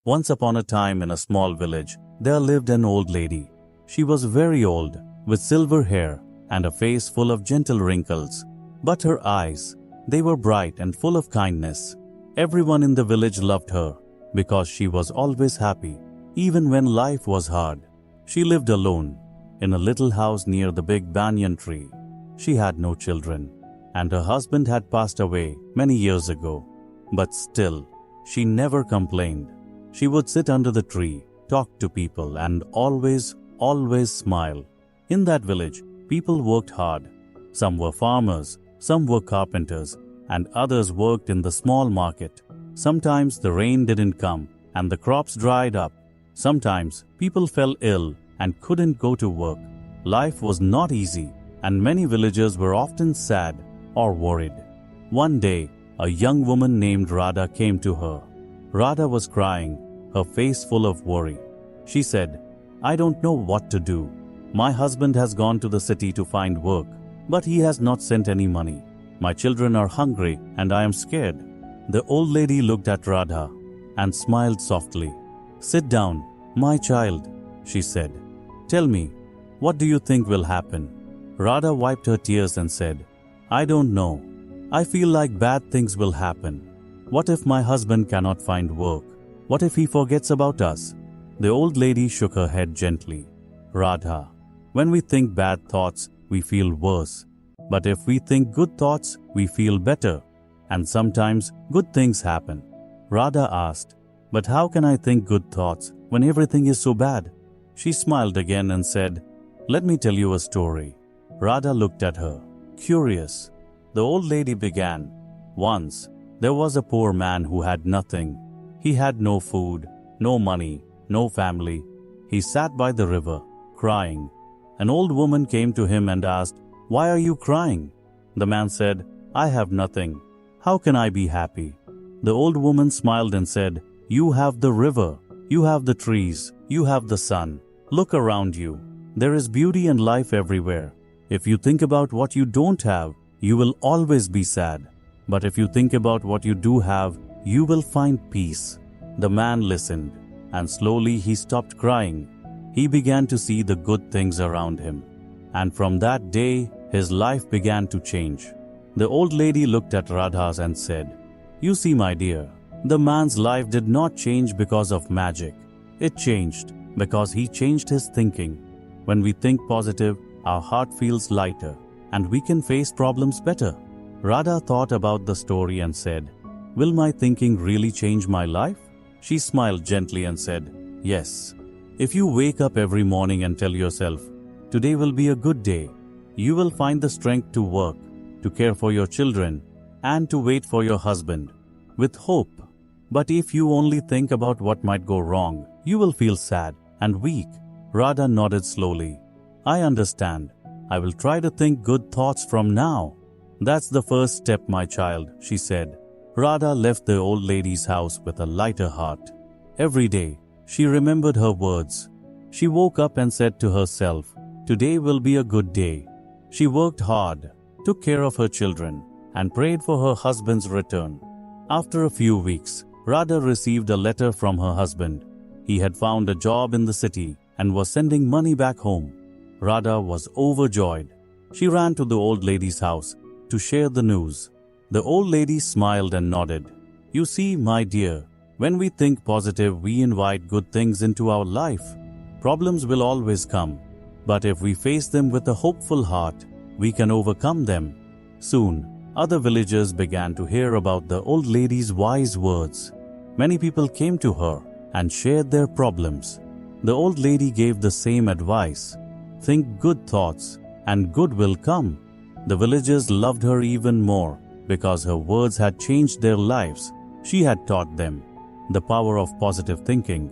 Once upon a time in a small village, there lived an old lady. She was very old, with silver hair and a face full of gentle wrinkles. But her eyes, they were bright and full of kindness. Everyone in the village loved her because she was always happy, even when life was hard. She lived alone in a little house near the big banyan tree. She had no children, and her husband had passed away many years ago. But still, she never complained. She would sit under the tree, talk to people, and always smile. In that village, people worked hard. Some were farmers, some were carpenters, and others worked in the small market. Sometimes the rain didn't come, and the crops dried up. Sometimes people fell ill and couldn't go to work. Life was not easy, and many villagers were often sad or worried. One day, a young woman named Radha came to her. Radha was crying, her face full of worry. She said, "I don't know what to do. My husband has gone to the city to find work, but he has not sent any money. My children are hungry and I am scared." The old lady looked at Radha and smiled softly. "Sit down, my child," she said. "Tell me, what do you think will happen?" Radha wiped her tears and said, "I don't know. I feel like bad things will happen. What if my husband cannot find work? What if he forgets about us?" The old lady shook her head gently. "Radha, when we think bad thoughts, we feel worse. But if we think good thoughts, we feel better. And sometimes good things happen." Radha asked, "But how can I think good thoughts when everything is so bad?" She smiled again and said, "Let me tell you a story." Radha looked at her, curious. The old lady began, "Once, there was a poor man who had nothing. He had no food, no money, no family. He sat by the river, crying. An old woman came to him and asked, 'Why are you crying?' The man said, 'I have nothing. How can I be happy?' The old woman smiled and said, 'You have the river, you have the trees, you have the sun. Look around you. There is beauty and life everywhere. If you think about what you don't have, you will always be sad. But if you think about what you do have, you will find peace." The man listened, and slowly he stopped crying. He began to see the good things around him. And from that day, his life began to change. The old lady looked at Radha and said, "You see, my dear, the man's life did not change because of magic. It changed because he changed his thinking. When we think positive, our heart feels lighter, and we can face problems better." Radha thought about the story and said, "Will my thinking really change my life?" She smiled gently and said, "Yes. If you wake up every morning and tell yourself, 'Today will be a good day,' you will find the strength to work, to care for your children, and to wait for your husband with hope. But if you only think about what might go wrong, you will feel sad and weak." Radha nodded slowly. "I understand. I will try to think good thoughts from now." "That's the first step, my child," she said. Radha left the old lady's house with a lighter heart. Every day, she remembered her words. She woke up and said to herself, "Today will be a good day." She worked hard, took care of her children, and prayed for her husband's return. After a few weeks, Radha received a letter from her husband. He had found a job in the city and was sending money back home. Radha was overjoyed. She ran to the old lady's house to share the news. The old lady smiled and nodded. "You see, my dear, when we think positive, we invite good things into our life. Problems will always come, but if we face them with a hopeful heart, we can overcome them." Soon, other villagers began to hear about the old lady's wise words. Many people came to her and shared their problems. The old lady gave the same advice: "Think good thoughts, and good will come." The villagers loved her even more because her words had changed their lives. She had taught them the power of positive thinking